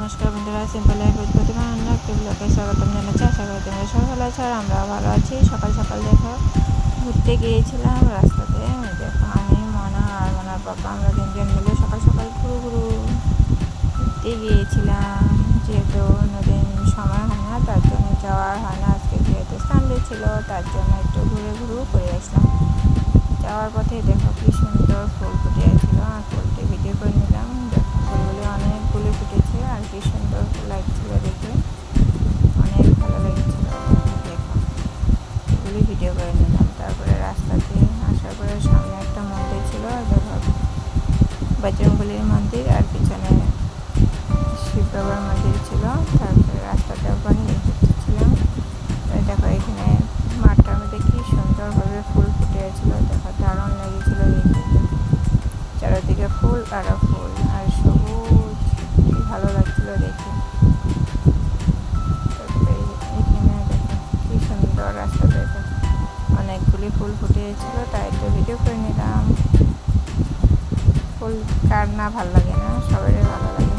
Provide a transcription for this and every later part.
নমস্কার বন্ধুরা, simple life with প্রতিমা অন্য একটি ব্লগে স্বাগতম জানাচ্ছি। আশা করি তোমরা সবাই ভালো আছো আর আমরাও ভালো আছি। সকাল সকাল দেখো ঘুরতে গিয়েছিলাম রাস্তাতে। দেখো আমি মনা আর মনার বাবা আমরা তিনজন মিলে সকাল সকাল ঘুরতে গিয়েছিলাম। যেহেতু অন্যদিন সময় হয় না তার জন্য যাওয়ার হয় না, আজকে যেহেতু সানডে ছিল তার জন্য একটু ঘুরে করে আসলাম। যাওয়ার পথে দেখো কি সুন্দর ফুল ফুটেছিল আর ফুলটি ভিডিও করে নিলাম। দেখো ফুলগুলি অনেকগুলি ফুটেছে আর কি সুন্দর লাগছিল দেখে, অনেক ভালো লাগছিল। দেখো এগুলি ভিডিও করে নিলাম। তারপরে রাস্তাতে আসার পরে সামনে একটা মন্দির ছিল, দেখো বজরংবলীর মন্দির আর পিছনে শিব বাবার মন্দির ছিল। তারপরে রাস্তাতে ওখানে ছিলাম। দেখো এখানে মাঠটার মধ্যে কি সুন্দরভাবে ফুল ফুটেছিল, দেখো দারুণ লেগেছিল দেখতে। চারিদিকে ফুল আর ফুল আর সবুজ, কি ভালো লাগছিল দেখে। তারপরে এখানে দেখো কি সুন্দর রাস্তাতে অনেকগুলি ফুল ফুটেছিল, তাই তো ভিডিও করে নিলাম। ফুল কার না ভালো লাগে, না সবারই ভালো লাগে।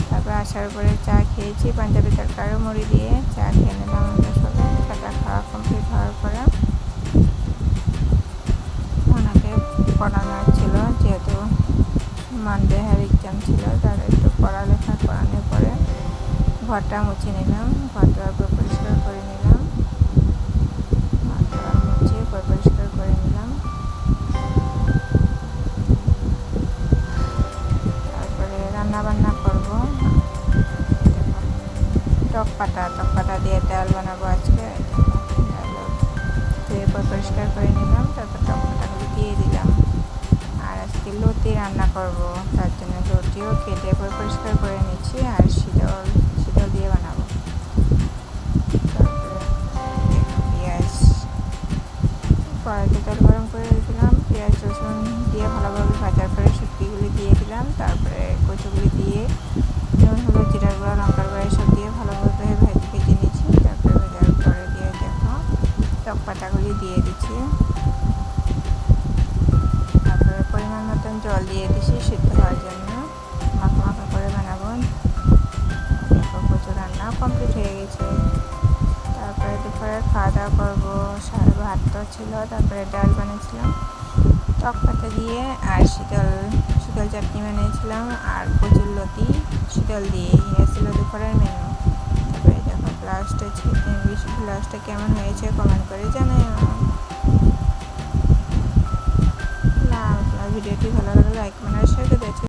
তারপরে আসার পরে চা খেয়েছি পাঞ্জাবি তরকারি মুড়ি দিয়ে চা খেয়ে নিলাম আমরা সবাই। চাটা খাওয়া কমপ্লিট হওয়ার পরে ওনাকে পড়ানোর ছিল, যেহেতু মানডে এক্সাম ছিল, তার একটু পড়ালেখা করানোর পরে ঘরটা মুছে নিলাম। ঘরটা পরিষ্কার করে নিলাম, ঘরটা মুছে পরিষ্কার করে নিলাম। তারপরে রান্না বান্না করবো। টক পাতা দিয়ে ডাল বানাবো আজকে। ধুয়ে পরিষ্কার করে নিলাম, তারপর টক পাতাগুলো দিয়ে দিলাম। আর আজকে লতি রান্না করব, তার জন্য লতিও কেটে পরিষ্কার করে নিচ্ছি আর শীতল দিয়ে বানাবো। তারপরে পেঁয়াজ কড়াইতে তেল গরম করে দিলাম, পেঁয়াজ রসুন দিয়ে ভালোভাবে ভাজার পরে শুটকিগুলি দিয়ে দিলাম। তারপরে কচুগুলি দিয়ে নুন হলুদ জিরার গুঁড়া লঙ্কার গুঁড়া এসব দিয়ে ভালোভাবে ভেজে নিচ্ছি। তারপরে ভাজার পরে দিয়ে দেখো টক পাতাগুলি দিয়ে দিচ্ছি। তারপরে পরিমাণ মতন জল দিয়ে দিচ্ছি সিদ্ধ হওয়ার জন্য, মাখা করে বানাবো। দেখো কচু রান্না কমপ্লিট হয়ে গেছে। তারপরে দুপুরে খাওয়া দাওয়া করবো। ভাত তো ছিল, তারপরে ডাল বানিয়েছিলাম টক পাতা দিয়ে আর শীতল চাটনি বানিয়েছিলাম আর কচুর লতি শীতল দিয়ে ছিল দুপুরের মেনু। তারপরে দেখো ব্লাউজটা কেমন হয়েছে কমেন্ট করে জানাই। ভিডিওটি ভালো লাগলে লাইক কমেন্ট শেয়ার করে দিচ্ছি।